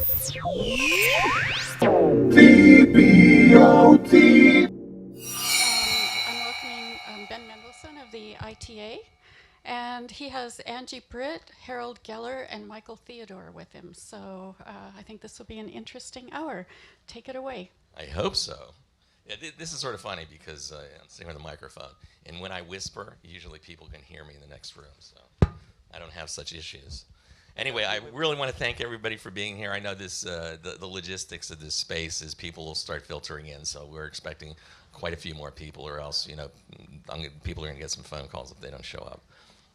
TVOT. I'm welcoming Ben Mendelsohn of the ITA, and he has Angie, Britt, Harold Geller, and Michael Theodore with him. So I think this will be an interesting hour. Take it away. I hope so. Yeah, this is sort of funny because I'm sitting with a microphone, and when I whisper, usually people can hear me in the next room, so I don't have such issues. Anyway, I really want to thank everybody for being here. I know this the logistics of this space is people will start filtering in, so we're expecting quite a few more people, or else people are going to get some phone calls if they don't show up.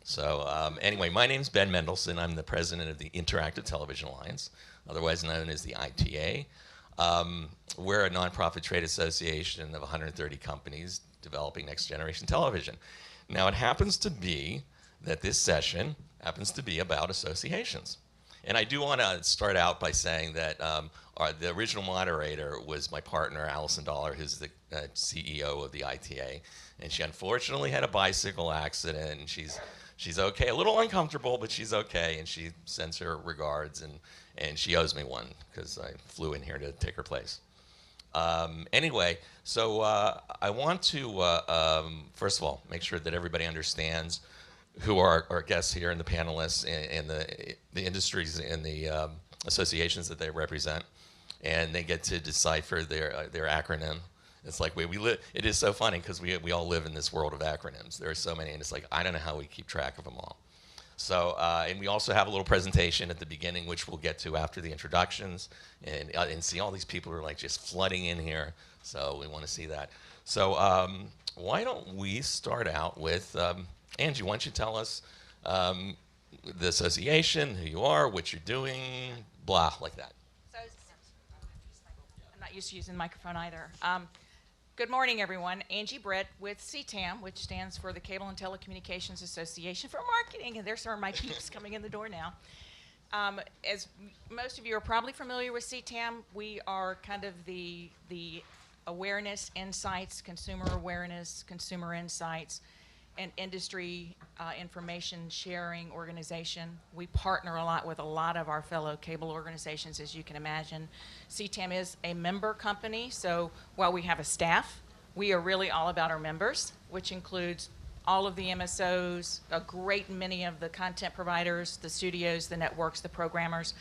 So anyway, my name's Ben Mendelsohn. I'm the president of the Interactive Television Alliance, otherwise known as the ITA. We're a nonprofit trade association of 130 companies developing next generation television. Now, it happens to be that this session happens to be about associations. And I do want to start out by saying that the original moderator was my partner, Allison, who's the CEO of the ITA. And she unfortunately had a bicycle accident, and she's okay, a little uncomfortable, but she's okay, and she sends her regards, and she owes me one because I flew in here to take her place. Anyway, so I want to, first of all, make sure that everybody understands who are our guests here and the panelists and the industries and the associations that they represent, and they get to decipher their acronym. It's like we live. It is so funny because we all live in this world of acronyms. There are so many, and it's like I don't know how we keep track of them all. So, and we also have a little presentation at the beginning, which we'll get to after the introductions, and see all these people who are like just flooding in here. So we want to see that. So why don't we start out with Angie? Why don't you tell us the association, who you are, what you're doing, blah, like that. So, I'm not used to using the microphone either. Good morning, everyone. Angie Britt with CTAM, which stands for the Cable and Telecommunications Association for Marketing, and there's some of my peeps coming in the door now. As most of you are probably familiar with CTAM, we are kind of the awareness, insights, consumer awareness, consumer insights, and industry information sharing organization. We partner a lot with a lot of our fellow cable organizations, as you can imagine. CTAM is a member company, so while we have a staff, we are really all about our members, which includes all of the MSOs, a great many of the content providers, the studios, the networks, the programmers,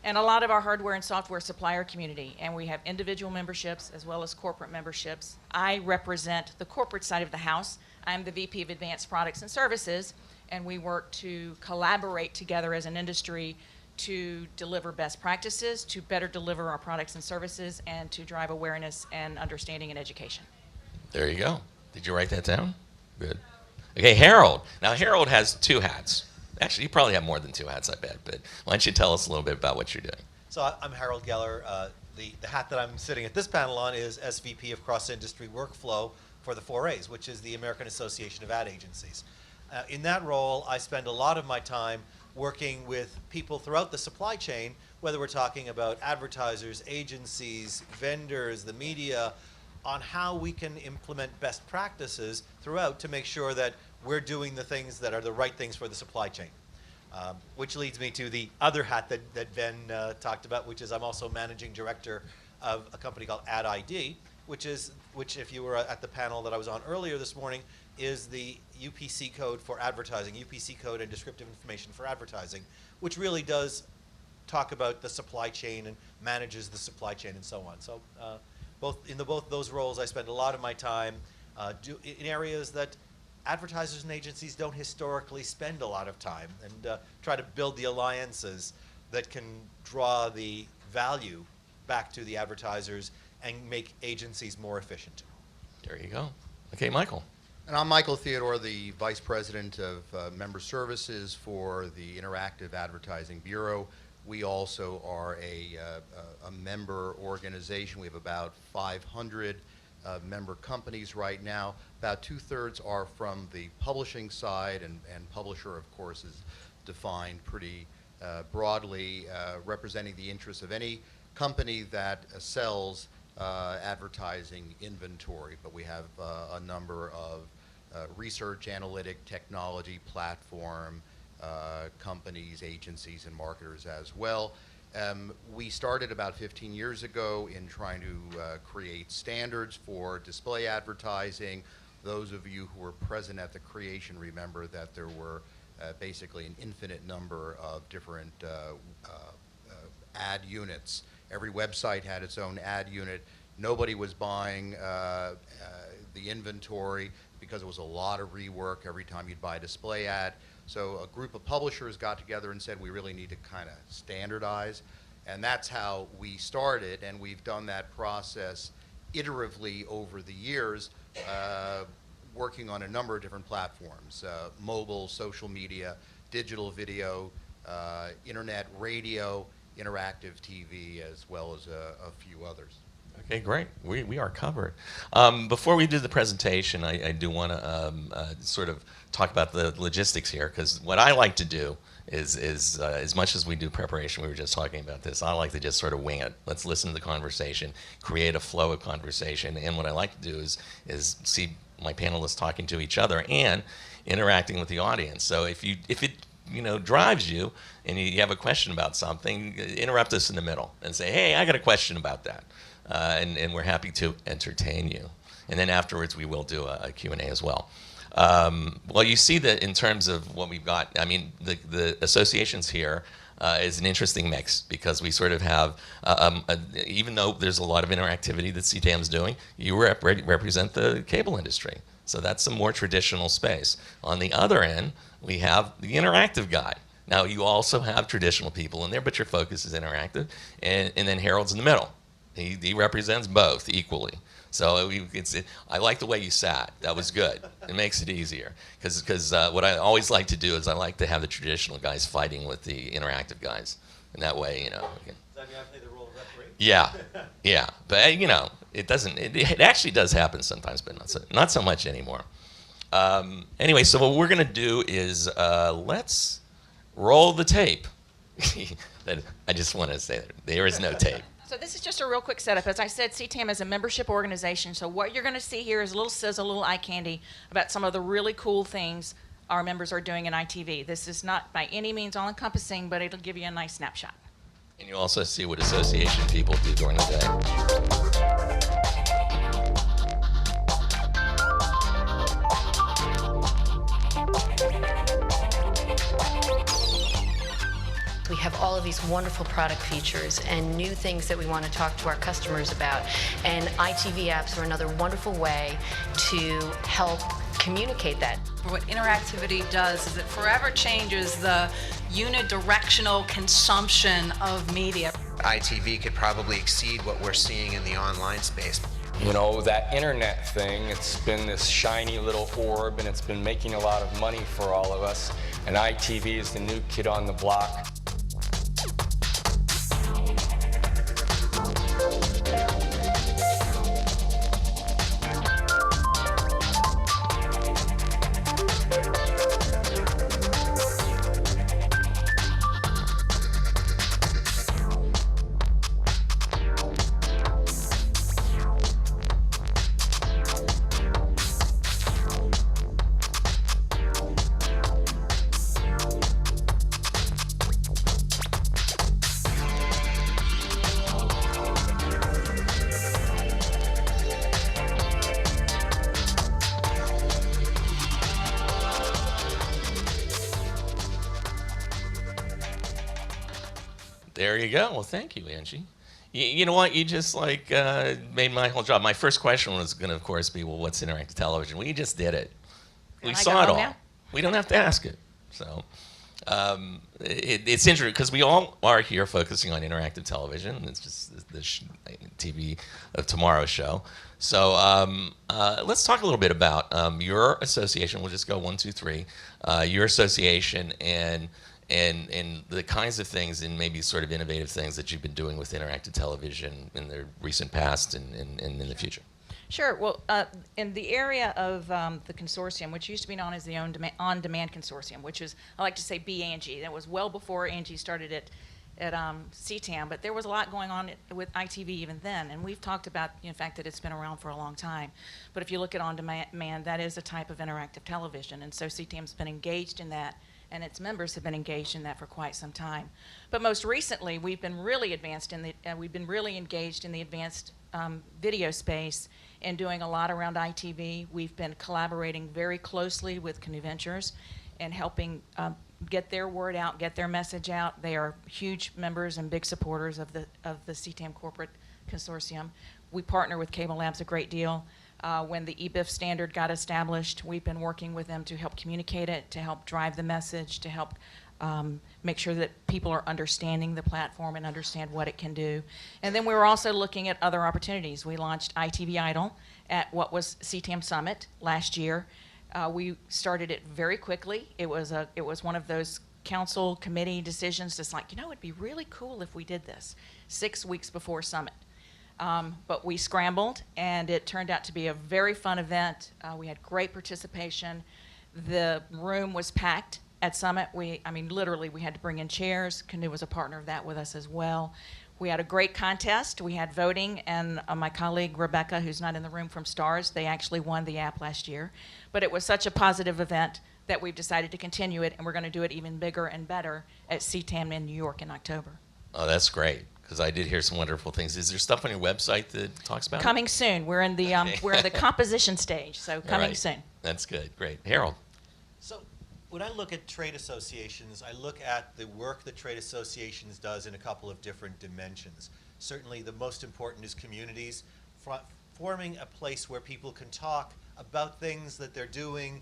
and a lot of our hardware and software supplier community. And we have individual memberships as well as corporate memberships. I represent the corporate side of the house. I'm the VP of Advanced Products and Services, and we work to collaborate together as an industry to deliver best practices, to better deliver our products and services, and to drive awareness and understanding and education. There you go. Did you write that down? Good. Okay, Harold. Now, Harold has two hats. Actually, you probably have more than two hats, I bet. But why don't you tell us a little bit about what you're doing? So I'm Harold Geller. The hat that I'm sitting at this panel on is SVP of Cross-Industry Workflow for the 4As, which is the American Association of Ad Agencies. In that role, I spend a lot of my time working with people throughout the supply chain, whether we're talking about advertisers, agencies, vendors, the media, on how we can implement best practices throughout to make sure that we're doing the things that are the right things for the supply chain. Which leads me to the other hat that Ben talked about, which is I'm also managing director of a company called Ad ID, which if you were at the panel that I was on earlier this morning, is the UPC code for advertising, UPC code and descriptive information for advertising, which really does talk about the supply chain and manages the supply chain and so on. So both those roles, I spend a lot of my time in areas that advertisers and agencies don't historically spend a lot of time, and try to build the alliances that can draw the value back to the advertisers and make agencies more efficient. There you go. Okay, Michael. And I'm Michael Theodore, the Vice President of Member Services for the Interactive Advertising Bureau. We also are a member organization. We have about 500 member companies right now. About 2/3 are from the publishing side, and publisher, of course, is defined pretty broadly, representing the interests of any company that sells advertising inventory. But we have a number of research, analytic, technology, platform companies, agencies, and marketers as well. We started about 15 years ago in trying to create standards for display advertising. Those of you who were present at the creation remember that there were basically an infinite number of different ad units. Every website had its own ad unit. Nobody was buying the inventory because it was a lot of rework every time you'd buy a display ad. So a group of publishers got together and said, we really need to kind of standardize. And that's how we started, and we've done that process iteratively over the years, working on a number of different platforms, mobile, social media, digital video, internet, radio, interactive TV, as well as a few others. Okay, great. We are covered. Before we do the presentation, I do want to sort of talk about the logistics here, because what I like to do is as much as we do preparation, we were just talking about this, I like to just sort of wing it. Let's listen to the conversation, create a flow of conversation, and what I like to do is see my panelists talking to each other and interacting with the audience. So if it drives you and you have a question about something, interrupt us in the middle and say, hey, I got a question about that. And we're happy to entertain you. And then afterwards, we will do a Q&A as well. Well, you see that in terms of what we've got, I mean, the associations here is an interesting mix, because we sort of have, even though there's a lot of interactivity that CTAM is doing, you represent the cable industry. So that's a more traditional space. On the other end, we have the interactive guy. Now, you also have traditional people in there, but your focus is interactive. And then Harold's in the middle. He represents both equally. So I like the way you sat. That was good. It makes it easier. Because what I always like to do is I like to have the traditional guys fighting with the interactive guys. And that way, we can. Does that mean I play the role of referee? Yeah, yeah. But, it doesn't, it actually does happen sometimes, but not so much anymore. Anyway, so what we're going to do is let's roll the tape. I just want to say that there is no tape. So this is just a real quick setup. As I said, CTAM is a membership organization, so what you're going to see here is a little sizzle, a little eye candy about some of the really cool things our members are doing in ITV. This is not by any means all-encompassing, but it'll give you a nice snapshot. And you also see what association people do during the day. We have all of these wonderful product features and new things that we want to talk to our customers about. And ITV apps are another wonderful way to help communicate that. What interactivity does is it forever changes the unidirectional consumption of media. ITV could probably exceed what we're seeing in the online space. That internet thing, it's been this shiny little orb, and it's been making a lot of money for all of us. And ITV is the new kid on the block. There you go. Well, thank you, Angie. You know what? You just made my whole job. My first question was going to, of course, be, well, what's interactive television? We just did it. We saw it all. Now? We don't have to ask it. So it's interesting because we all are here focusing on interactive television. It's just the TV of tomorrow's show. So let's talk a little bit about your association. We'll just go 1, 2, 3. Your association and the kinds of things and maybe sort of innovative things that you've been doing with interactive television in the recent past and in the future. Sure. Well, in the area of the consortium, which used to be known as the On-Demand Consortium, which is, I like to say, Angie. That was well before Angie started it at CTAM, but there was a lot going on with ITV even then, and we've talked about the fact that it's been around for a long time. But if you look at on-demand, that is a type of interactive television, and so CTAM's been engaged in that and its members have been engaged in that for quite some time. But most recently, we've been really engaged in the advanced video space and doing a lot around ITV. We've been collaborating very closely with Conventures and helping get their word out, get their message out. They are huge members and big supporters of the CTAM corporate consortium. We partner with Cable Labs a great deal. When the EBIF standard got established, we've been working with them to help communicate it, to help drive the message, to help make sure that people are understanding the platform and understand what it can do. And then we were also looking at other opportunities. We launched ITV Idol at what was CTAM Summit last year. We started it very quickly. It was one of those council committee decisions, just like, it'd be really cool if we did this 6 weeks before Summit. But we scrambled, and it turned out to be a very fun event. We had great participation. The room was packed at Summit. Literally, we had to bring in chairs. Canoe was a partner of that with us as well. We had a great contest. We had voting, and my colleague Rebecca, who's not in the room from STARS, they actually won the app last year. But it was such a positive event that we've decided to continue it, and we're going to do it even bigger and better at CTAM in New York in October. Oh, that's great, because I did hear some wonderful things. Is there stuff on your website that talks about it? Coming soon. We're in the we're in the composition stage, so coming soon. That's good. Great. Harold. So when I look at trade associations, I look at the work that trade associations does in a couple of different dimensions. Certainly the most important is communities, forming a place where people can talk about things that they're doing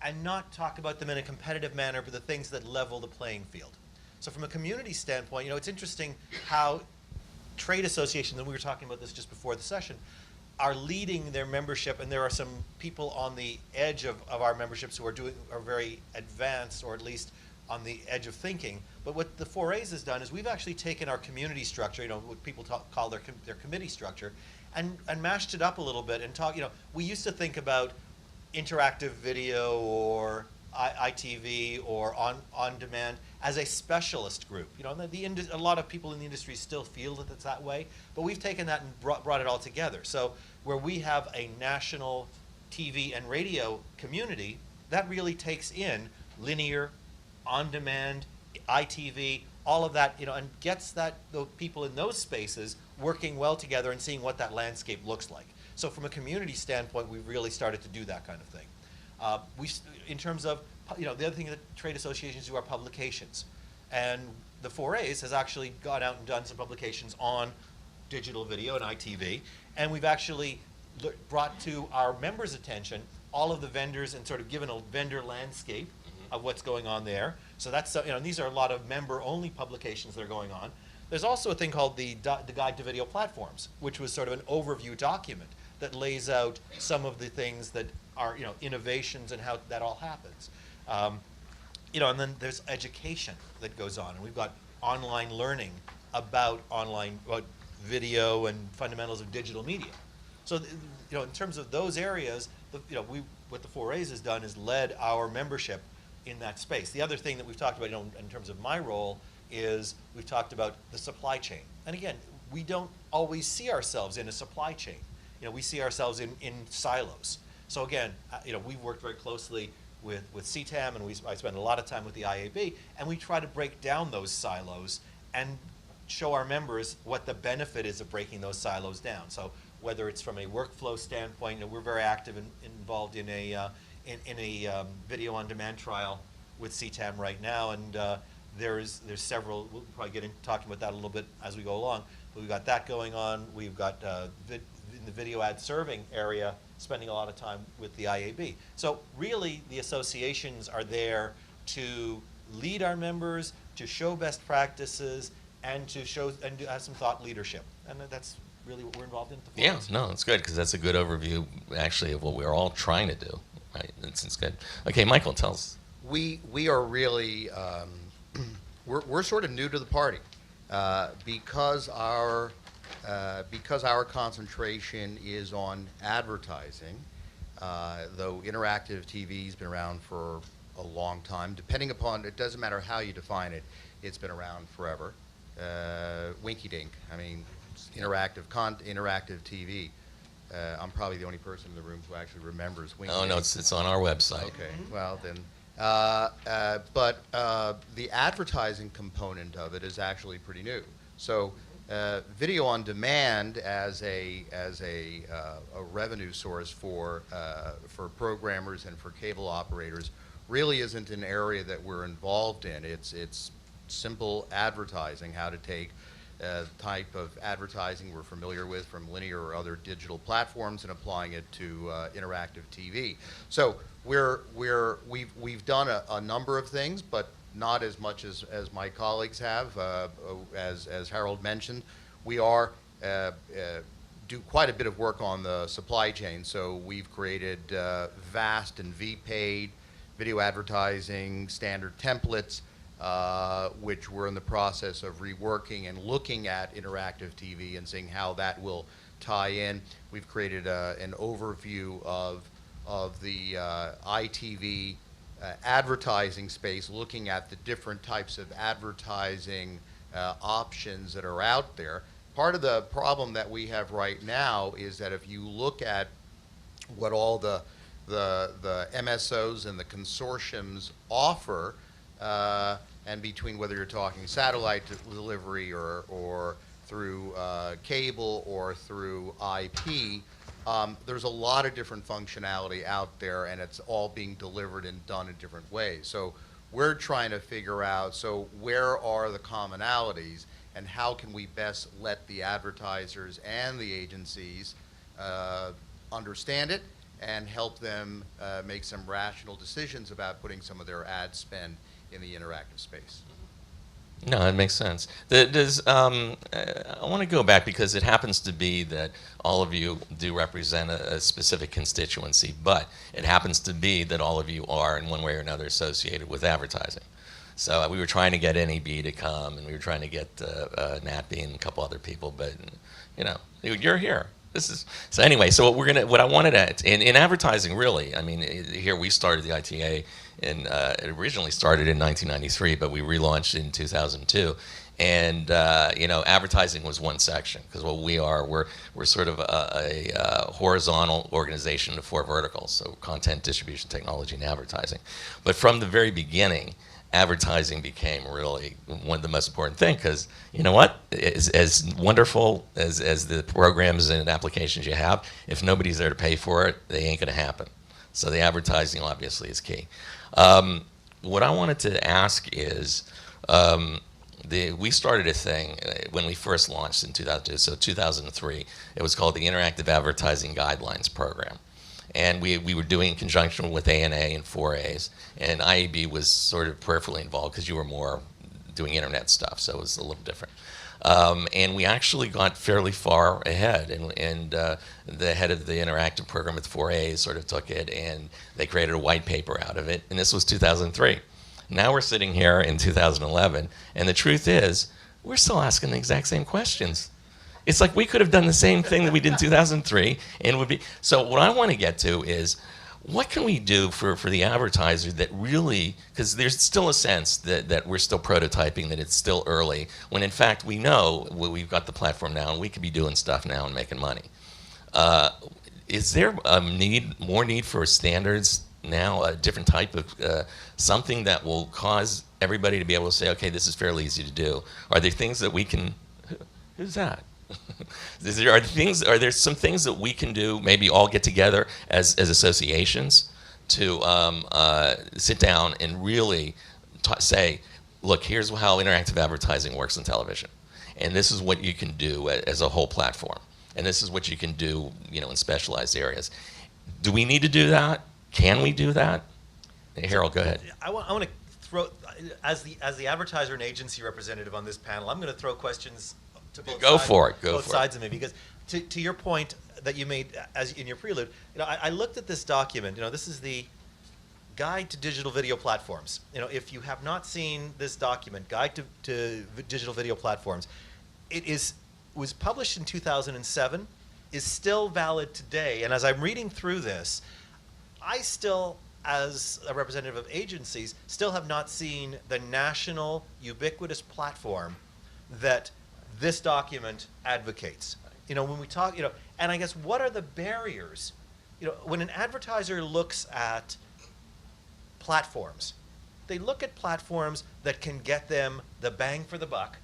and not talk about them in a competitive manner, but the things that level the playing field. So from a community standpoint, it's interesting how trade associations, and we were talking about this just before the session, are leading their membership, and there are some people on the edge of our memberships who are very advanced, or at least on the edge of thinking. But what the 4As has done is we've actually taken our community structure, what people call their committee structure, and mashed it up a little bit and we used to think about interactive video or ITV or on demand as a specialist group. A lot of people in the industry still feel that it's that way, but we've taken that and brought it all together. So where we have a national TV and radio community, that really takes in linear, on demand, ITV, all of that, and gets the people in those spaces working well together and seeing what that landscape looks like. So from a community standpoint, we've really started to do that kind of thing. In terms of, the other thing that trade associations do are publications. And the 4As has actually gone out and done some publications on digital video and ITV. And we've actually brought to our members' attention all of the vendors and sort of given a vendor landscape of what's going on there. So that's, these are a lot of member-only publications that are going on. There's also a thing called the Guide to Video Platforms, which was sort of an overview document that lays out some of the things that are, innovations and how that all happens. And then there's education that goes on, and we've got online learning about video and fundamentals of digital media. So, in terms of those areas, what the 4As has done is led our membership in that space. The other thing that we've talked about, in terms of my role, is we've talked about the supply chain. And again, we don't always see ourselves in a supply chain. We see ourselves in silos. So again, we've worked very closely with CTAM, and I spend a lot of time with the IAB, and we try to break down those silos and show our members what the benefit is of breaking those silos down. So whether it's from a workflow standpoint, we're very active and involved in a video on demand trial with CTAM right now, and there's several. We'll probably get into talking about that a little bit as we go along. But we've got that going on. We've got in the video ad serving area, spending a lot of time with the IAB. So really, the associations are there to lead our members, to show best practices, and to have some thought leadership. And that's really what we're involved in. Yeah, no, it's good, because that's a good overview, actually, of what we're all trying to do. Right, it's good. Okay, Michael, tell us. We are really we're sort of new to the party because our concentration is on advertising. Though interactive TV's been around for a long time, depending upon, it doesn't matter how you define it, it's been around forever. Winky dink. I mean, interactive TV. I'm probably the only person in the room who actually remembers Winky. Oh, no, it's on our website. Okay, well then, But the advertising component of it is actually pretty new. So video on demand as a revenue source for programmers and for cable operators really isn't an area that we're involved in. It's simple advertising, how to take type of advertising we're familiar with from linear or other digital platforms and applying it to interactive TV. So we've done a number of things, but not as much as my colleagues have. As Harold mentioned, we are do quite a bit of work on the supply chain. So we've created VAST and VPaid video advertising standard templates, which we're in the process of reworking and looking at interactive TV and seeing how that will tie in. We've created an overview of the ITV advertising space, looking at the different types of advertising options that are out there. Part of the problem that we have right now is that if you look at what all the MSOs and the consortiums offer, and between whether you're talking satellite delivery or through cable or through IP, there's a lot of different functionality out there, and it's all being delivered and done in different ways. So we're trying to figure out, so where are the commonalities, and how can we best let the advertisers and the agencies understand it and help them make some rational decisions about putting some of their ad spend in the interactive space. No, that makes sense. I want to go back because it happens to be that all of you do represent a specific constituency, but it happens to be that all of you are in one way or another associated with advertising. So we were trying to get NEB to come, and we were trying to get NATB and a couple other people, but you know, you're here. So anyway, so what I wanted to, in advertising really, I mean, here we started the ITA, and it originally started in 1993, but we relaunched in 2002. And you know, advertising was one section, because what we are, we're sort of a horizontal organization of 4 verticals, so content, distribution, technology, and advertising. But from the very beginning, advertising became really one of the most important thing, because you know what, as wonderful as the programs and applications you have, if nobody's there to pay for it, they ain't going to happen. So the advertising obviously is key. What I wanted to ask is, we started a thing when we first launched in 2002, so 2003. It was called the Interactive Advertising Guidelines Program. And we were doing in conjunction with ANA and 4As, and IAB was sort of peripherally involved because you were more doing internet stuff, so it was a little different. And we actually got fairly far ahead, and the head of the interactive program at 4A sort of took it, and they created a white paper out of it, and this was 2003. Now we're sitting here in 2011, and the truth is, we're still asking the exact same questions. It's like we could have done the same thing that we did in 2003, and it would be. So what I want to get to is, what can we do for the advertiser that really, because there's still a sense that we're still prototyping, that it's still early, when in fact we know we've got the platform now and we could be doing stuff now and making money. Is there a more need for standards now, a different type of something that will cause everybody to be able to say, okay, this is fairly easy to do? Are there things that we can, who's that? Are there some things that we can do, maybe all get together as associations to sit down and really say, look, here's how interactive advertising works in television, and this is what you can do as a whole platform, and this is what you can do, you know, in specialized areas. Do we need to do that? Can we do that? Hey, Harold, go ahead. I want to throw, as the advertiser and agency representative on this panel, I'm going to throw questions to both sides of me, because to your point that you made as in your prelude, you know, I looked at this document. You know, this is the Guide to Digital Video Platforms. You know, if you have not seen this document, Guide to Digital Video Platforms, was published in 2007, is still valid today. And as I'm reading through this, I still, as a representative of agencies, still have not seen the national ubiquitous platform that this document advocates. You know, when we talk, you know, and I guess what are the barriers? You know, when an advertiser looks at platforms. They look at platforms that can get them the bang for the buck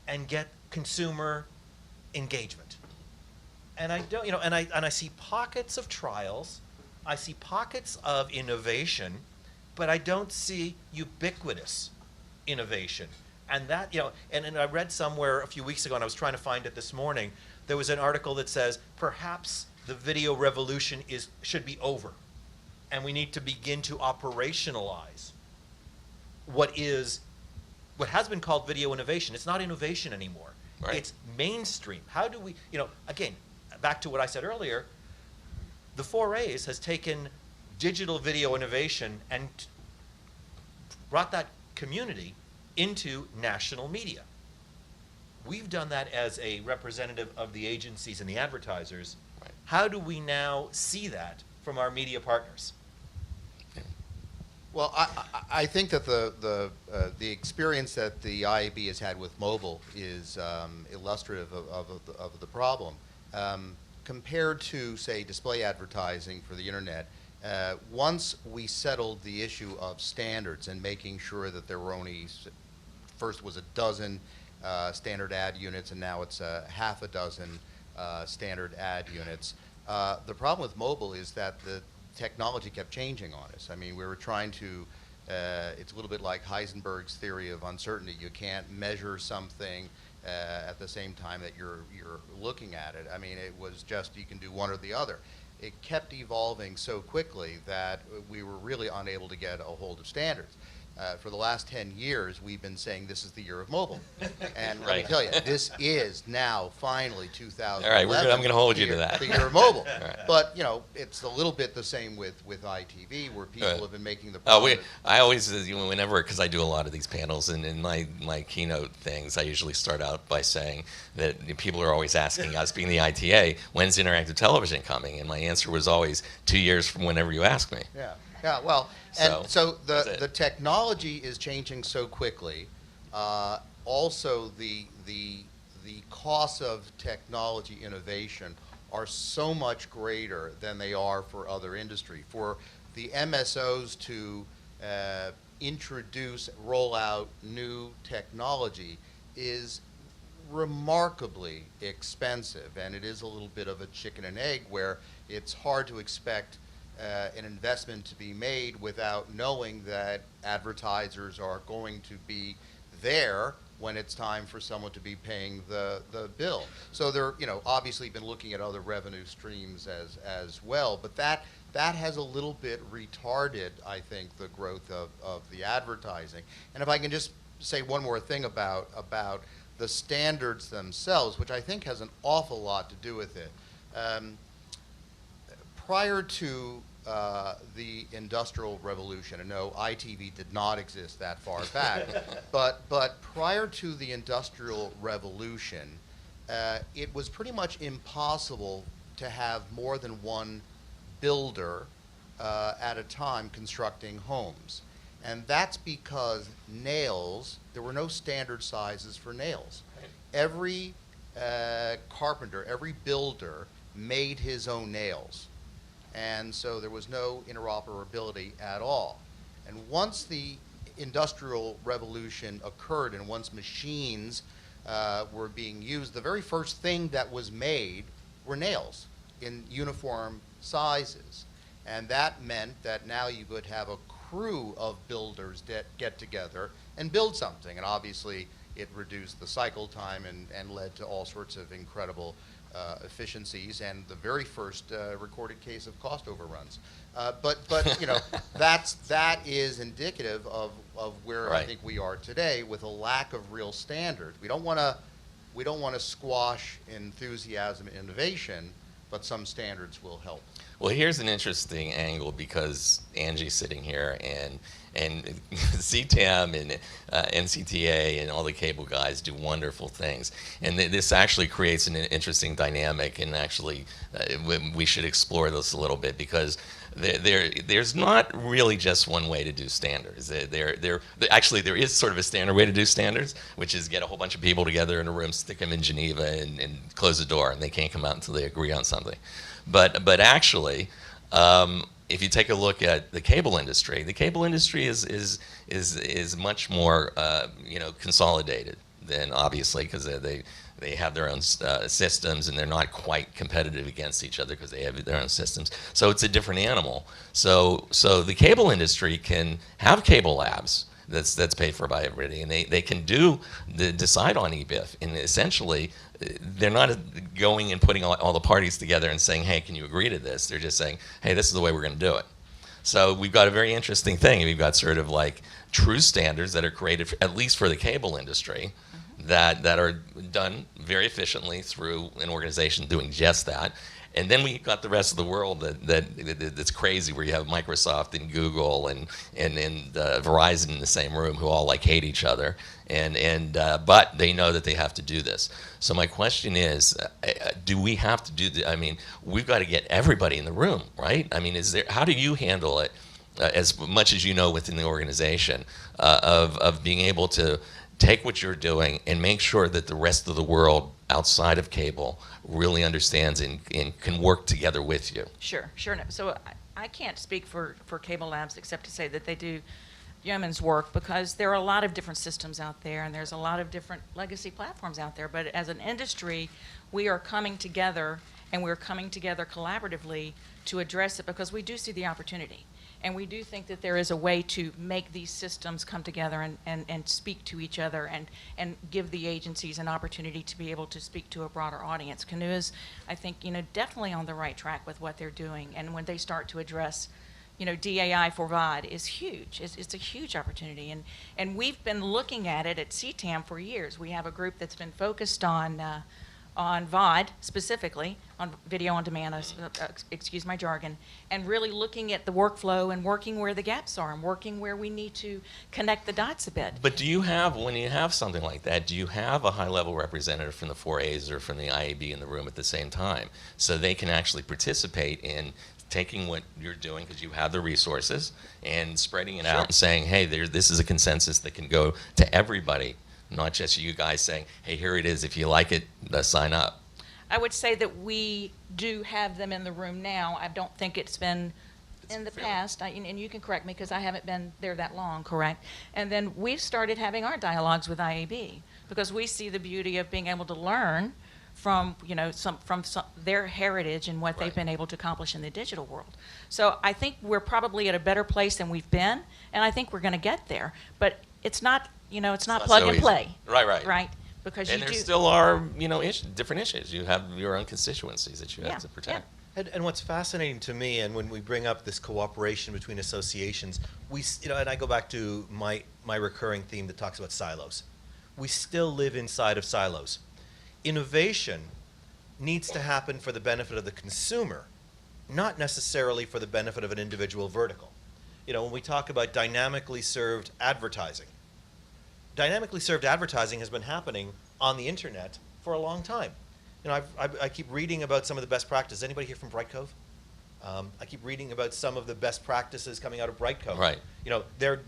and get consumer engagement. And I don't, you know, and I see pockets of trials, I see pockets of innovation, but I don't see ubiquitous innovation. And that, you know, and I read somewhere a few weeks ago, and I was trying to find it this morning, there was an article that says perhaps the video revolution should be over, and we need to begin to operationalize what has been called video innovation. It's not innovation anymore. Right. It's mainstream. How do we, you know, again, back to what I said earlier, the 4A's has taken digital video innovation and brought that community into national media. We've done that as a representative of the agencies and the advertisers. Right. How do we now see that from our media partners? Well, I think that the experience that the IAB has had with mobile is illustrative of the problem. Compared to, say, display advertising for the internet, once we settled the issue of standards and making sure that there were only, first was a dozen standard ad units, and now it's half a dozen standard ad units. The problem with mobile is that the technology kept changing on us. I mean, we were trying to, it's a little bit like Heisenberg's theory of uncertainty. You can't measure something at the same time that you're looking at it. I mean, it was just, you can do one or the other. It kept evolving so quickly that we were really unable to get a hold of standards. For the last 10 years, we've been saying this is the year of mobile. And let me tell you, this is now finally 2011. All right, I'm going to hold you to that. The year of mobile. Right. But, you know, it's a little bit the same with ITV, where people have been making the I always, whenever, because I do a lot of these panels, and in my keynote things, I usually start out by saying that people are always asking us, being the ITA, when's interactive television coming? And my answer was always 2 years from whenever you ask me. Yeah. Yeah, well, and so the it. technology is changing so quickly. Also, the costs of technology innovation are so much greater than they are for other industry. For the MSOs to roll out new technology is remarkably expensive, and it is a little bit of a chicken and egg where it's hard to expect an investment to be made without knowing that advertisers are going to be there when it's time for someone to be paying the bill. So they're, you know, obviously been looking at other revenue streams as well, but that has a little bit retarded, I think, the growth of the advertising. And if I can just say one more thing about the standards themselves, which I think has an awful lot to do with it. Prior to the Industrial Revolution, and no, ITV did not exist that far back, but prior to the Industrial Revolution, it was pretty much impossible to have more than one builder at a time constructing homes. And that's because nails, there were no standard sizes for nails. Every carpenter, every builder made his own nails. And so there was no interoperability at all. And once the Industrial Revolution occurred and once machines were being used, the very first thing that was made were nails in uniform sizes. And that meant that now you could have a crew of builders get together and build something. And obviously it reduced the cycle time and led to all sorts of incredible efficiencies and the very first recorded case of cost overruns. But you know, that is indicative of where I think we are today with a lack of real standards. We don't want to squash enthusiasm and innovation, but some standards will help. Well, here's an interesting angle because Angie's sitting here and CTAM and NCTA and all the cable guys do wonderful things. And this actually creates an interesting dynamic, and actually we should explore this a little bit because there's not really just one way to do standards. Actually, there is sort of a standard way to do standards, which is get a whole bunch of people together in a room, stick them in Geneva, and close the door, and they can't come out until they agree on something. But actually, If you take a look at the cable industry is much more consolidated than, obviously, because they have their own systems, and they're not quite competitive against each other because they have their own systems. So it's a different animal. So the cable industry can have cable labs that's paid for by everybody, and they can decide on EBIF, and essentially they're not going and putting all the parties together and saying, hey, can you agree to this? They're just saying, hey, this is the way we're going to do it. So we've got a very interesting thing. We've got sort of like true standards that are created, at least for the cable industry, that are done very efficiently through an organization doing just that. And then we got the rest of the world that's crazy, where you have Microsoft and Google and Verizon in the same room, who all like hate each other, but they know that they have to do this. So my question is, do we have to do I mean, we've got to get everybody in the room, right? I mean, how do you handle it, as much as you know within the organization, of being able to take what you're doing and make sure that the rest of the world outside of cable really understands and can work together with you? Sure. No. So I can't speak for cable labs except to say that they do yeoman's work, because there are a lot of different systems out there, and there's a lot of different legacy platforms out there. But as an industry, we are coming together, and we're coming together collaboratively to address it, because we do see the opportunity. And we do think that there is a way to make these systems come together and speak to each other and give the agencies an opportunity to be able to speak to a broader audience. Canoe is, I think, definitely on the right track with what they're doing. And when they start to address, DAI for VOD is huge. It's a huge opportunity. And we've been looking at it at CTAM for years. We have a group that's been focused on VOD specifically, on video on demand, excuse my jargon, and really looking at the workflow and working where the gaps are and working where we need to connect the dots a bit. But do you have, when you have something like that, do you have a high-level representative from the 4As or from the IAB in the room at the same time, so they can actually participate in taking what you're doing, because you have the resources, and spreading it out and saying, hey, this is a consensus that can go to everybody, not just you guys saying, hey, here it is, if you like it, sign up? I would say that we do have them in the room now. I don't think it's been in the past, and you can correct me because I haven't been there that long, correct? And then we've started having our dialogues with IAB, because we see the beauty of being able to learn from their heritage and what they've been able to accomplish in the digital world. So I think we're probably at a better place than we've been, and I think we're going to get there. But it's not, it's not plug and play. Right. Because and there still are, different issues. You have your own constituencies that you have to protect. And what's fascinating to me, and when we bring up this cooperation between associations, and I go back to my recurring theme that talks about silos. We still live inside of silos. Innovation needs to happen for the benefit of the consumer, not necessarily for the benefit of an individual vertical. When we talk about dynamically served advertising has been happening on the internet for a long time. I keep reading about some of the best practices. Anybody here from Bright Cove? I keep reading about some of the best practices coming out of Bright Cove. Right. They're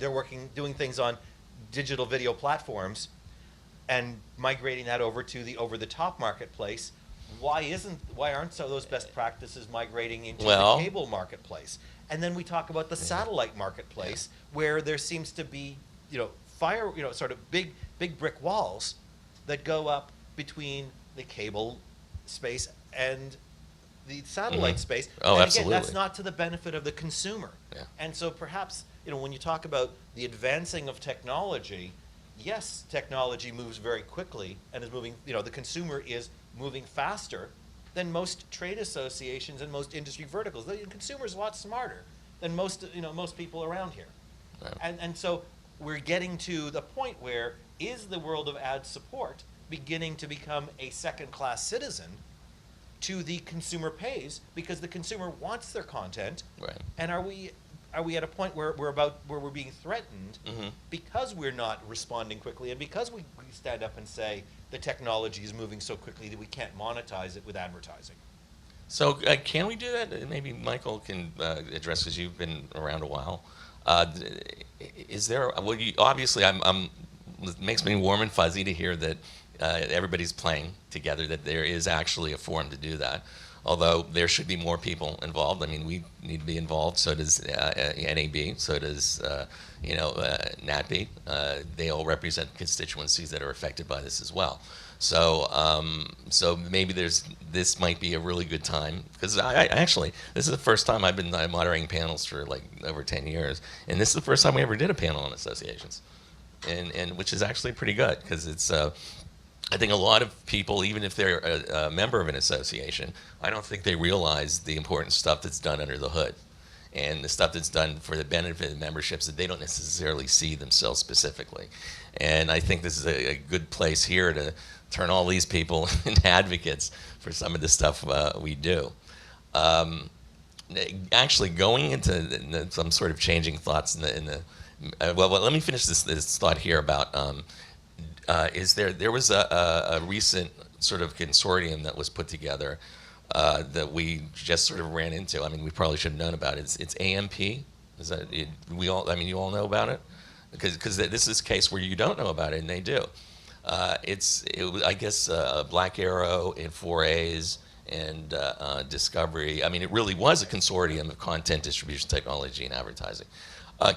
doing things on digital video platforms and migrating that over to the over-the-top marketplace. Why aren't some of those best practices migrating into the cable marketplace? And then we talk about the satellite marketplace, where there seems to be, sort of big brick walls that go up between the cable space and the satellite space. Oh, and absolutely. Again, that's not to the benefit of the consumer. Yeah. And so perhaps, when you talk about the advancing of technology, yes, technology moves very quickly and is moving, the consumer is moving faster than most trade associations and most industry verticals. The consumer's a lot smarter than most people around here. Right. And so we're getting to the point where is the world of ad support beginning to become a second-class citizen to the consumer pays, because the consumer wants their content. Right. And are we at a point where we're being threatened because we're not responding quickly, and because we stand up and say the technology is moving so quickly that we can't monetize it with advertising? So can we do that? Maybe Michael can address, because you've been around a while. Is there? Well, obviously, it makes me warm and fuzzy to hear that everybody's playing together, that there is actually a forum to do that. Although there should be more people involved. I mean, we need to be involved. So does NAB. So does NATB. They all represent constituencies that are affected by this as well. So so maybe this might be a really good time, because I actually, this is the first time I've been moderating panels for like over 10 years, and this is the first time we ever did a panel on associations, and which is actually pretty good, because it's. I think a lot of people, even if they're a member of an association, I don't think they realize the important stuff that's done under the hood, and the stuff that's done for the benefit of memberships that they don't necessarily see themselves specifically. And I think this is a good place here to turn all these people into advocates for some of the stuff we do. Actually, going into some sort of changing thoughts well, let me finish this thought here about. There was a recent sort of consortium that was put together that we just sort of ran into. I mean, we probably should have known about it. It's AMP. Is that it? You all know about it? Because this is a case where you don't know about it, and they do. It was, I guess, Black Arrow and 4As and Discovery. I mean, it really was a consortium of content distribution technology and advertising.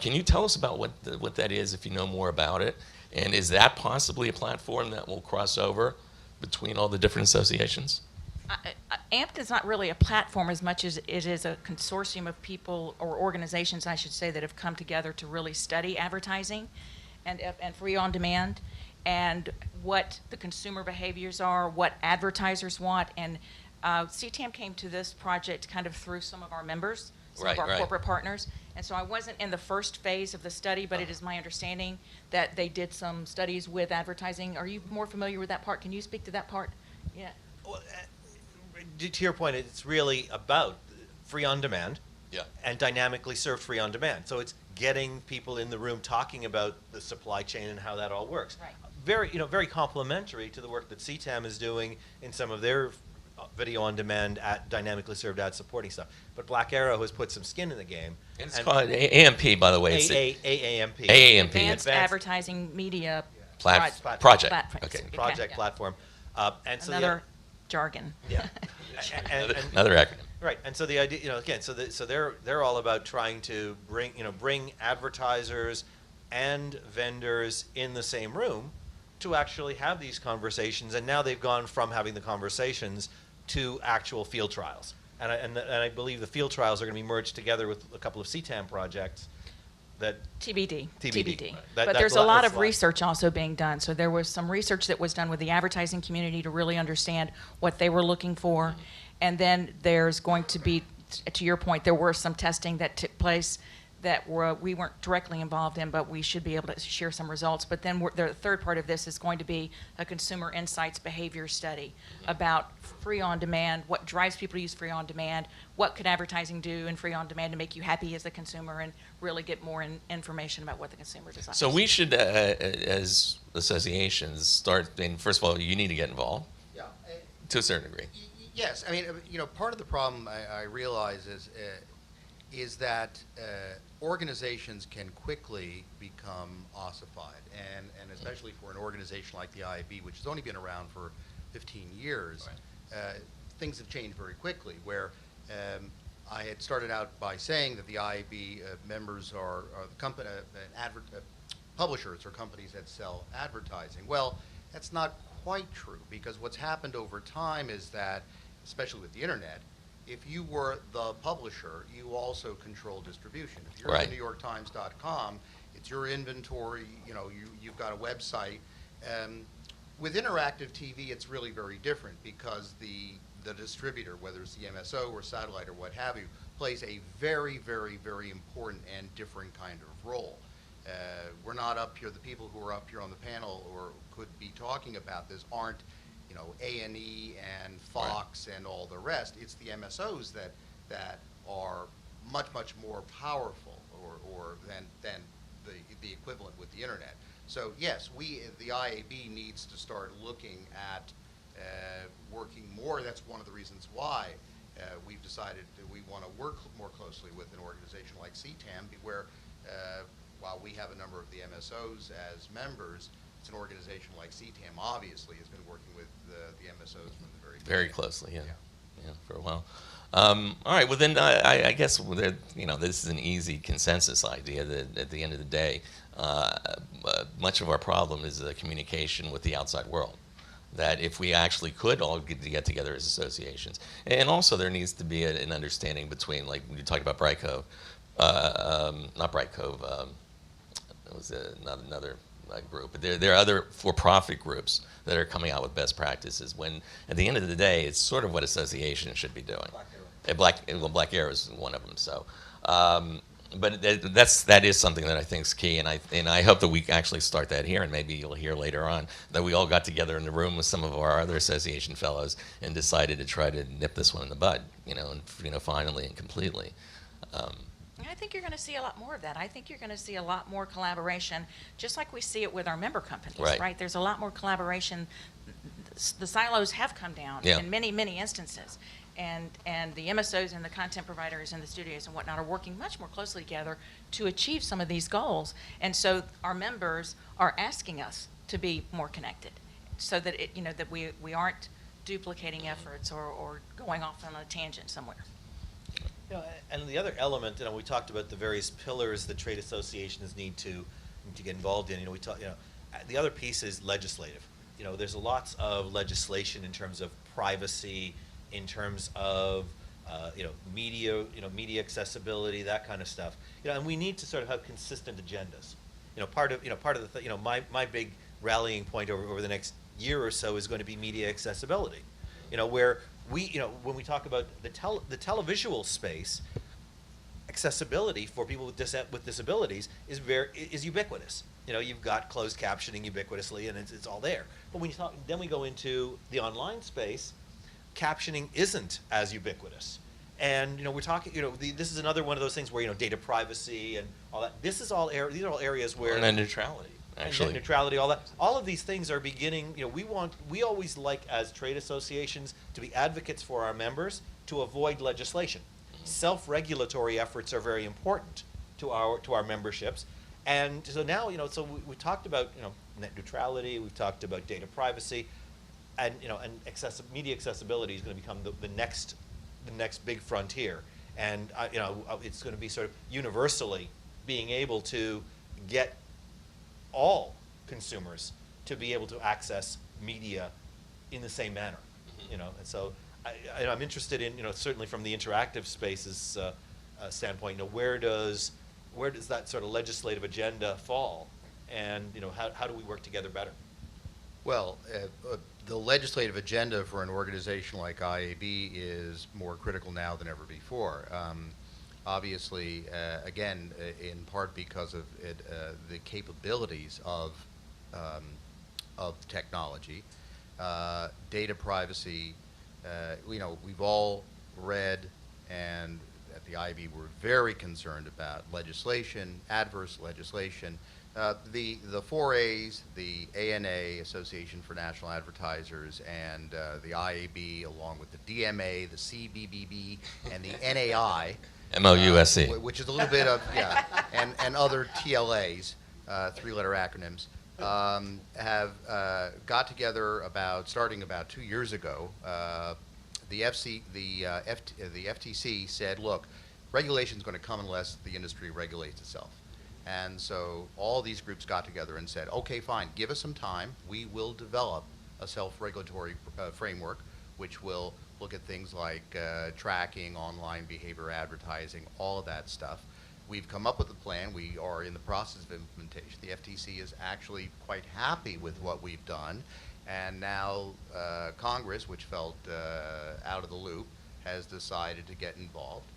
Can you tell us about what that is, if you know more about it? And is that possibly a platform that will cross over between all the different associations? AMP is not really a platform as much as it is a consortium of people, or organizations, I should say, that have come together to really study advertising and free on demand, and what the consumer behaviors are, what advertisers want. And CTAM came to this project kind of through some of our members, some of our corporate partners. And so I wasn't in the first phase of the study, but it is my understanding that they did some studies with advertising. Are you more familiar with that part? Can you speak to that part? Yeah. Well, to your point, it's really about free on demand, and dynamically served free on demand. So it's getting people in the room talking about the supply chain and how that all works. Right. Very complementary to the work that CTAM is doing in some of their video on demand, dynamically served ad supporting stuff. But Black Arrow has put some skin in the game. And it's called AMP, by the way. AAMP. Advanced Advertising Media Project. Okay. Project platform. And so another jargon. Yeah. Another acronym. Right. And so the idea, again, so they're all about trying to bring advertisers and vendors in the same room to actually have these conversations. And now they've gone from having the conversations to actual field trials. And I believe the field trials are going to be merged together with a couple of CTAM projects that TBD. Right. But there's a lot of research also being done. So there was some research that was done with the advertising community to really understand what they were looking for. And then there's going to be, to your point, there were some testing that took place that we weren't directly involved in, but we should be able to share some results. But then the third part of this is going to be a consumer insights behavior study about free on demand, what drives people to use free on demand, what could advertising do in free on demand to make you happy as a consumer, and really get more information about what the consumer desires. So we should, as associations, start, and first of all, you need to get involved. Yeah. To a certain degree. Yes, I mean, part of the problem I realize is that organizations can quickly become ossified, and especially for an organization like the IAB, which has only been around for 15 years, things have changed very quickly, where I had started out by saying that the IAB members are the company, publishers or companies that sell advertising. Well, that's not quite true, because what's happened over time is that, especially with the internet, if you were the publisher, you also control distribution. If you're at NewYorkTimes.com, it's your inventory, you've got a website. With interactive TV, it's really very different, because the distributor, whether it's the MSO or satellite or what have you, plays a very, very, very important and different kind of role. We're not up here, the people who are up here on the panel or could be talking about this aren't A&E and Fox and all the rest. It's the MSOs that are much, much more powerful or than the equivalent with the internet. So yes, the IAB needs to start looking at working more. That's one of the reasons why we've decided that we want to work more closely with an organization like CTAM, where while we have a number of the MSOs as members, it's an organization like CTAM obviously has been working with the MSOs from the very Very beginning. closely, yeah, for a while. All right, well then I guess this is an easy consensus idea that at the end of the day, much of our problem is the communication with the outside world. That if we actually could all get together as associations, and also there needs to be an understanding between, like when you talked about Bright Cove, not Bright Cove, it was another group, but there are other for-profit groups that are coming out with best practices. When at the end of the day, it's sort of what associations should be doing. Black Arrow is one of them. So, but that is something that I think is key, and I hope that we actually start that here, and maybe you'll hear later on that we all got together in the room with some of our other association fellows and decided to try to nip this one in the bud, finally and completely. I think you're going to see a lot more of that. I think you're going to see a lot more collaboration, just like we see it with our member companies, right? There's a lot more collaboration. The silos have come down in many, many instances. And the MSOs and the content providers and the studios and whatnot are working much more closely together to achieve some of these goals. And so our members are asking us to be more connected, so that that we aren't duplicating efforts or going off on a tangent somewhere. And the other element, we talked about the various pillars that trade associations need to get involved in. The other piece is legislative. There's lots of legislation in terms of privacy, in terms of media, media accessibility, that kind of stuff. And we need to sort of have consistent agendas. Part of the my big rallying point over the next year or so is going to be media accessibility. Where when we talk about the televisual space, accessibility for people with disabilities is ubiquitous. You've got closed captioning ubiquitously, and it's all there. But when then we go into the online space, captioning isn't as ubiquitous. And we're talking, this is another one of those things where data privacy and all that. These are all areas where and neutrality. Actually, neutrality, all that. All of these things are beginning. We always like, as trade associations, to be advocates for our members to avoid legislation. Self-regulatory efforts are very important to our memberships, and so now so we talked about net neutrality. We've talked about data privacy, and media accessibility is going to become the next big frontier, and it's going to be sort of universally being able to get all consumers to be able to access media in the same manner, and so I'm interested in, certainly from the interactive spaces standpoint, where does that sort of legislative agenda fall, and how do we work together better? Well, the legislative agenda for an organization like IAB is more critical now than ever before. Obviously, again, in part because of the capabilities of technology, data privacy. We've all read, and at the IAB we're very concerned about legislation, adverse legislation. The 4As, the ANA, Association for National Advertisers, and the IAB, along with the DMA, the CBBB, and the NAI, MOUSC, which is a little bit of, and other TLAs, three-letter acronyms, have got together starting about 2 years ago. The FTC said, look, regulation is going to come unless the industry regulates itself. And so all these groups got together and said, okay, fine, give us some time. We will develop a self-regulatory framework, which will look at things like tracking, online behavior advertising, all of that stuff. We've come up with a plan. We are in the process of implementation. The FTC is actually quite happy with what we've done. And now Congress, which felt out of the loop, has decided to get involved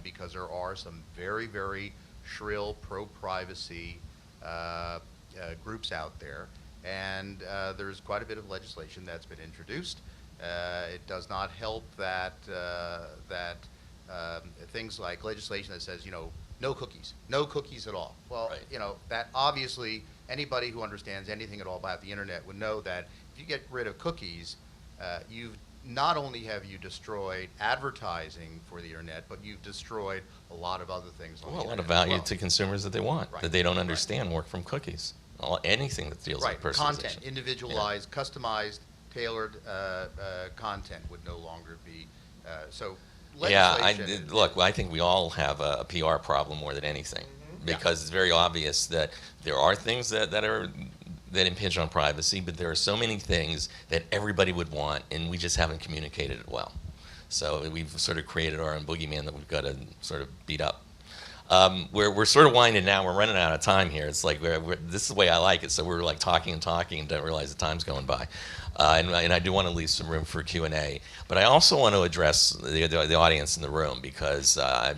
because there are some very, very shrill pro-privacy groups out there. And there's quite a bit of legislation that's been introduced. It does not help that things like legislation that says, no cookies at all. Well, right. That obviously anybody who understands anything at all about the internet would know that if you get rid of cookies, you've not only have you destroyed advertising for the internet, but you've destroyed a lot of other things on the internet. A lot of value to consumers that they want, Right. that they don't understand work from cookies. anything that deals Right, with personalization. content, individualized, customized, tailored content would no longer be, so Yeah, legislation. look, I think we all have a PR problem more than anything, because it's very obvious that there are things that impinge on privacy, but there are so many things that everybody would want, and we just haven't communicated it well. So we've sort of created our own boogeyman that we've got to sort of beat up. We're sort of winding down. We're running out of time here. It's like this is the way I like it. So we're like talking and talking and don't realize the time's going by. And I do want to leave some room for Q&A. But I also want to address the audience in the room, because I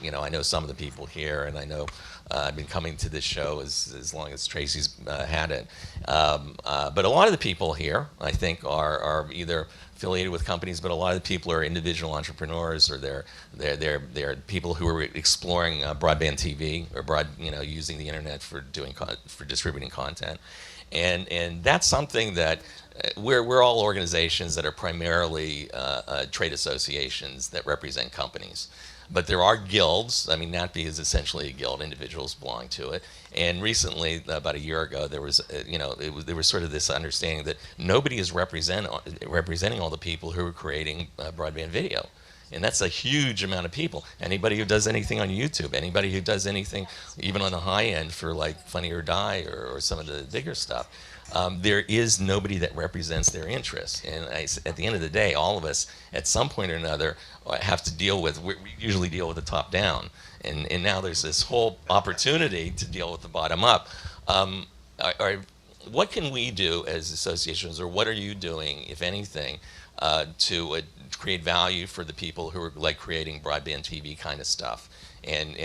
know some of the people here, and I know I've been coming to this show as long as Tracy's had it. But a lot of the people here, I think, are either affiliated with companies, but a lot of the people are individual entrepreneurs, or they're people who are exploring broadband TV or using the internet for distributing content, and that's something that we're all organizations that are primarily trade associations that represent companies. But there are guilds. I mean, NATPE is essentially a guild. Individuals belong to it. And recently, about a year ago, there was, there was sort of this understanding that nobody is representing all the people who are creating broadband video. And that's a huge amount of people. Anybody who does anything on YouTube, anybody who does anything even on the high end for like Funny or Die or some of the bigger stuff. There is nobody that represents their interests. And at the end of the day, all of us, at some point or another, have to deal with, we usually deal with the top down. And now there's this whole opportunity to deal with the bottom up. What can we do as associations, or what are you doing, if anything, to create value for the people who are like creating broadband TV kind of stuff, and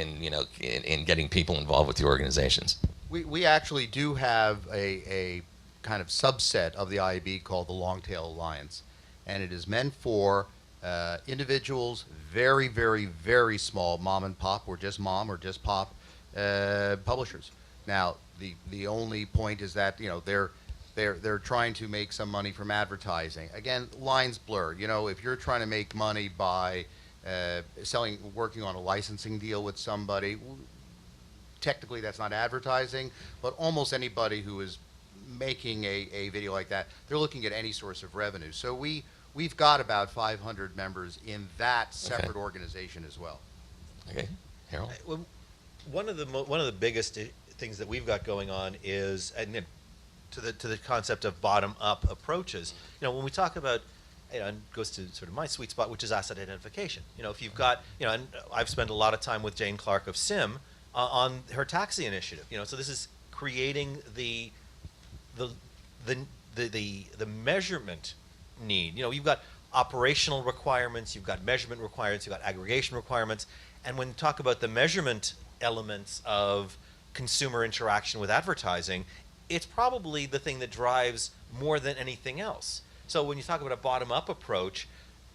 getting people involved with the organizations? We actually do have a kind of subset of the IAB called the Long Tail Alliance, and it is meant for individuals, very, very, very small mom and pop, or just mom or just pop publishers. Now, the only point is that they're trying to make some money from advertising. Again, lines blur. If you're trying to make money by working on a licensing deal with somebody, technically that's not advertising, but almost anybody who is making a video like that, they're looking at any source of revenue. So we've got about 500 members in that separate organization as well. Okay, Harold? Well, one of the biggest things that we've got going on is, and to the concept of bottom-up approaches. When we talk about, and it goes to sort of my sweet spot, which is asset identification. If you've got, and I've spent a lot of time with Jane Clark of SIM on her taxi initiative. So this is creating the measurement need. You've got operational requirements, you've got measurement requirements, you've got aggregation requirements, and when you talk about the measurement elements of consumer interaction with advertising, it's probably the thing that drives more than anything else. So when you talk about a bottom-up approach,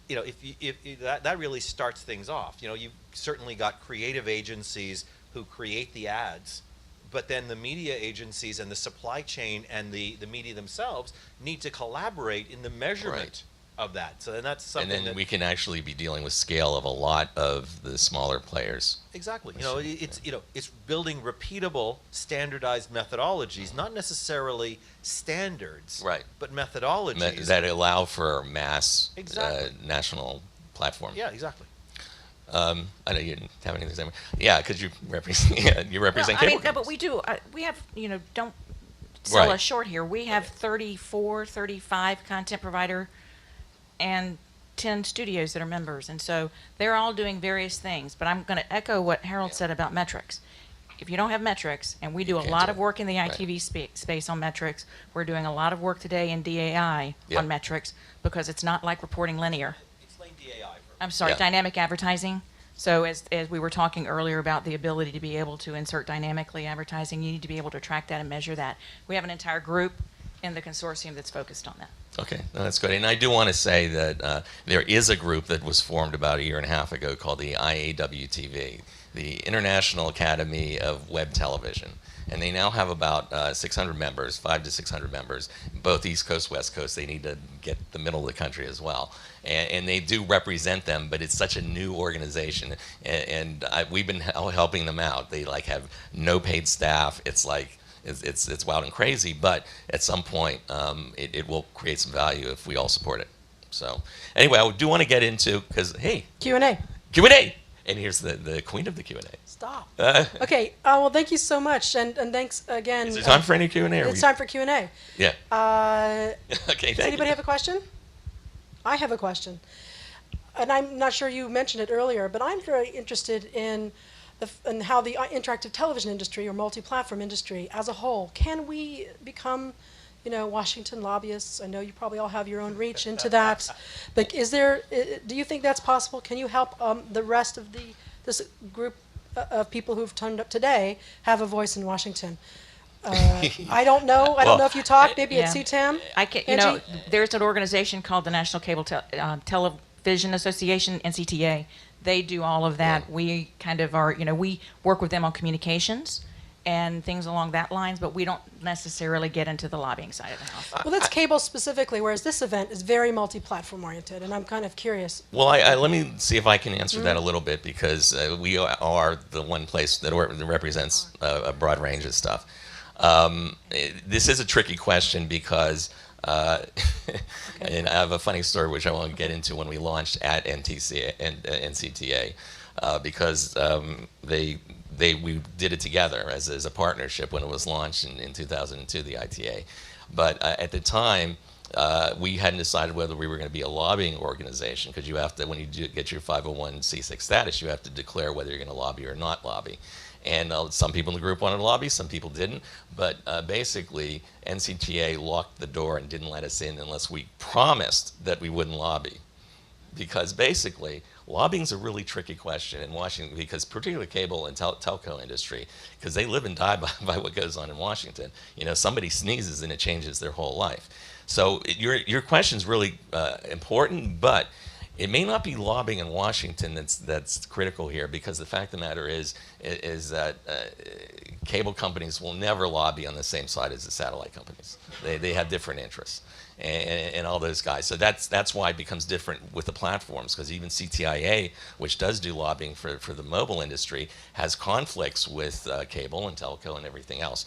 if that really starts things off. You've certainly got creative agencies who create the ads, but then the media agencies and the supply chain and the media themselves need to collaborate in the measurement of that. So then that's something. And then we can actually be dealing with scale of a lot of the smaller players. Exactly. It's building repeatable, standardized methodologies, not necessarily standards, but methodologies that allow for mass national platform. Yeah, exactly. I know you didn't have anything to say. Yeah, because you represent cable companies. No, but we do. We have, don't sell us short here. We have 34, 35 content provider and 10 studios that are members. And so they're all doing various things. But I'm going to echo what Harold said about metrics. If you don't have metrics, and we do a lot of work in the ITV space on metrics, we're doing a lot of work today in DAI on metrics, because it's not like reporting linear. Explain DAI. I'm sorry, dynamic advertising. So as we were talking earlier about the ability to be able to insert dynamically advertising, you need to be able to track that and measure that. We have an entire group in the consortium that's focused on that. Okay, no, that's good. And I do want to say that there is a group that was formed about a year and a half ago called the IAWTV, the International Academy of Web Television. And they now have about 600 members, 500 to 600 members, both East Coast, West Coast. They need to get the middle of the country as well. And they do represent them, but it's such a new organization. And we've been helping them out. They have no paid staff. It's It's wild and crazy, but at some point it will create some value if we all support it. So anyway, I do want to get into, because hey, Q&A. Q&A, and here's the queen of the Q&A. Stop. Okay. Well, thank you so much, and thanks again. Is there time for any Q&A? It's time for Q&A. Yeah. Does Okay. Thank anybody you. have a question? I have a question, and I'm not sure you mentioned it earlier, but I'm very interested in how the interactive television industry or multi-platform industry as a whole, can we become, Washington lobbyists? I know you probably all have your own reach into that, but do you think that's possible? Can you help the rest of this group of people who've turned up today have a voice in Washington? I don't know. I don't know if you talk. Maybe at CTAM. Angie? There's an organization called the National Cable Television Association, NCTA. They do all of that. Yeah. We kind of are, we work with them on communications and things along that lines, but we don't necessarily get into the lobbying side of the house. Well, that's cable specifically, whereas this event is very multi-platform oriented, and I'm kind of curious. Well, let me see if I can answer that a little bit, because we are the one place that represents a broad range of stuff. This is a tricky question because, and I have a funny story which I won't get into when we launched at NCTA, because we did it together as a partnership when it was launched in 2002, the ITA. But at the time, we hadn't decided whether we were going to be a lobbying organization, because you have to, when you get your 501c6 status, you have to declare whether you're going to lobby or not lobby. And some people in the group wanted to lobby, some people didn't. But basically, NCTA locked the door and didn't let us in unless we promised that we wouldn't lobby. Because basically, lobbying is a really tricky question in Washington, because particularly cable and telco industry, because they live and die by what goes on in Washington. Somebody sneezes and it changes their whole life. So your question is really important, but it may not be lobbying in Washington that's critical here, because the fact of the matter is that cable companies will never lobby on the same side as the satellite companies. They have different interests, and all those guys. So that's why it becomes different with the platforms, because even CTIA, which does do lobbying for the mobile industry, has conflicts with cable and telco and everything else.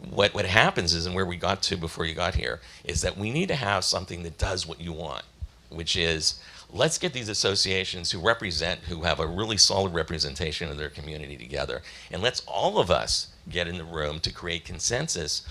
What happens is, and where we got to before you got here, is that we need to have something that does what you want, which is, let's get these associations who have a really solid representation of their community together, and let's all of us get in the room to create consensus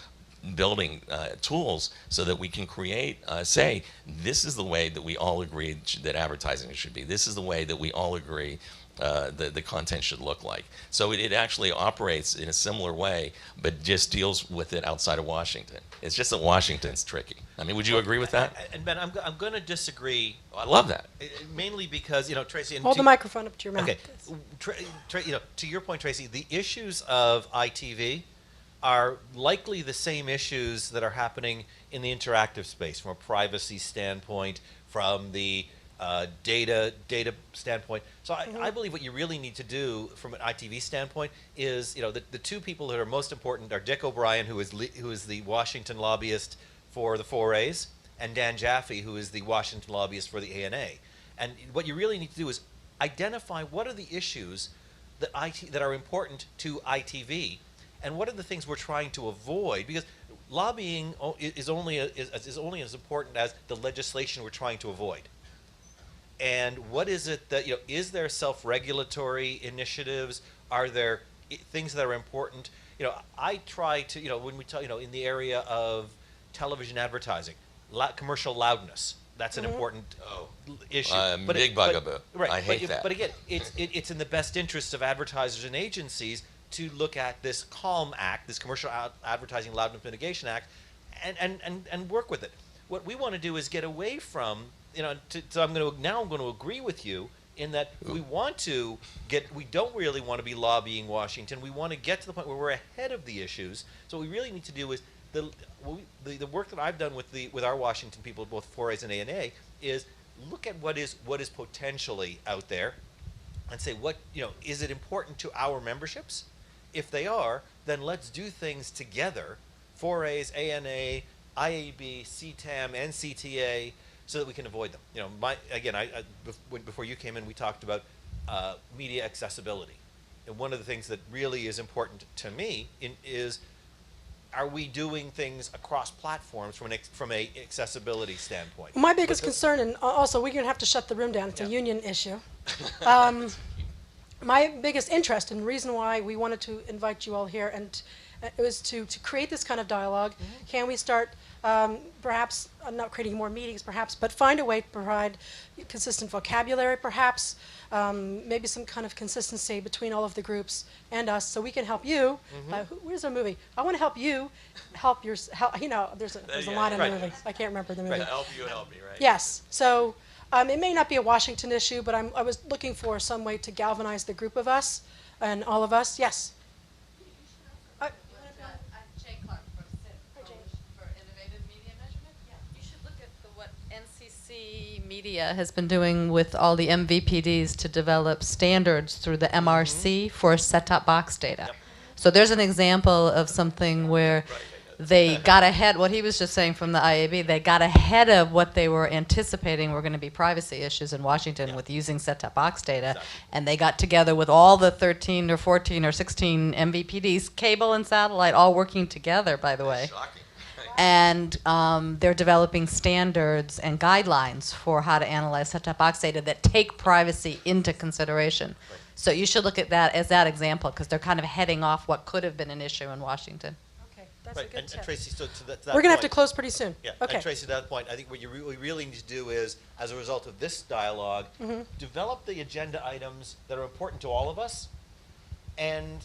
building tools so that we can create, say, this is the way that we all agree that advertising should be. This is the way that we all agree the content should look like. So it actually operates in a similar way, but just deals with it outside of Washington. It's just that Washington's tricky. I mean, would you agree with that? And Ben, I'm going to disagree. Oh, I love that. Mainly because, Tracy. Hold the microphone up to your mouth. Okay. To your point, Tracy, the issues of ITV are likely the same issues that are happening in the interactive space, from a privacy standpoint, from the data standpoint. So I believe what you really need to do from an ITV standpoint is, the two people that are most important are Dick O'Brien, who is the Washington lobbyist for the 4As, and Dan Jaffe, who is the Washington lobbyist for the ANA. And what you really need to do is identify what are the issues that are important to ITV, and what are the things we're trying to avoid, because lobbying is only as important as the legislation we're trying to avoid. And what is it that, is there self-regulatory initiatives? Are there things that are important? I try to, when we talk, in the area of television advertising, commercial loudness, that's an important issue. Big bugaboo. Right. I hate that. But again, it's in the best interests of advertisers and agencies to look at this CALM Act, this Commercial Advertising Loudness Mitigation Act, and work with it. What we want to do is get away from, so I'm going to agree with you in that we don't really want to be lobbying Washington. We want to get to the point where we're ahead of the issues. So what we really need to do is the work that I've done with our Washington people, both 4As and ANA, is look at what is potentially out there, and say is it important to our memberships? If they are, then let's do things together, 4As, ANA, IAB, CTAM, and CTA, so that we can avoid them. Before you came in, we talked about media accessibility, and one of the things that really is important to me is are we doing things across platforms from a accessibility standpoint? My biggest concern, and also we're going to have to shut the room down, it's a union issue. My biggest interest and reason why we wanted to invite you all here, and it was to create this kind of dialogue. Mm-hmm. Can we start perhaps, not creating more meetings perhaps, but find a way to provide consistent vocabulary perhaps, maybe some kind of consistency between all of the groups and us, so we can help you. Mm-hmm. Where's our movie? I want to help you help your, you know, there's a line in the movie. I can't remember the movie. Right. Help you, help me, right? Yes. So it may not be a Washington issue, but I was looking for some way to galvanize the group of us and all of us. Yes. I'm Jay Clark from CIP, for Innovative Media Measurement. You should look at what NCC Media has been doing with all the MVPDs to develop standards through the MRC for set-top box data. Yep. So there's an example of something where they got ahead, what he was just saying from the IAB, they got ahead of what they were anticipating were going to be privacy issues in Washington with using set-top box data. Exactly. And they got together with all the 13 or 14 or 16 MVPDs, cable and satellite, all working together, by the way. Shocking. And they're developing standards and guidelines for how to analyze set-top box data that take privacy into consideration. Right. So you should look at that as that example, because they're kind of heading off what could have been an issue in Washington. That's a good and Tracy, so to that we're going to have to close pretty soon. Yeah, okay. And Tracy, to that point, I think what you really need to do is, as a result of this dialogue, develop the agenda items that are important to all of us, and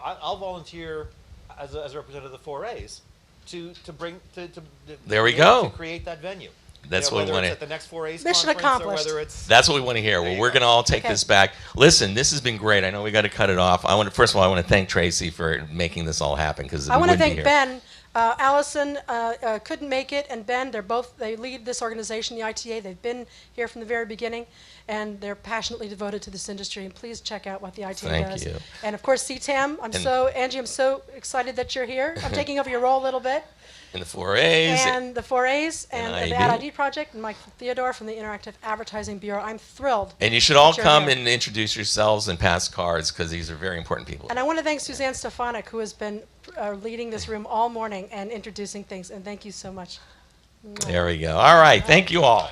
I'll volunteer as a representative of the 4As to bring to there we go. To create that venue. That's what we want to. At the next 4A's mission conference, accomplished. Or whether it's that's what we want to hear. Well, we're going to all take this back. Listen, this has been great. I know we got to cut it off. First of all, I want to thank Tracy for making this all happen, because I want to thank Ben. Allison couldn't make it, and Ben. They lead this organization, the ITA. They've been here from the very beginning, and they're passionately devoted to this industry. And please check out what the ITA does. Thank you. And of course, CTAM. Angie, I'm so excited that you're here. I'm taking over your role a little bit. And the 4As. And the 4As and the Ad ID Project, and Mike Theodore from the Interactive Advertising Bureau. I'm thrilled. And you should all come and introduce yourselves and pass cards, because these are very important people. And I want to thank Suzanne Stefanik, who has been leading this room all morning and introducing things. And thank you so much. There we go. All right. Thank you all.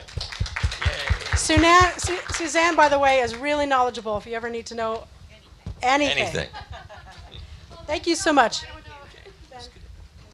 Suzanne, by the way, is really knowledgeable if you ever need to know anything. Anything. Thank you so much.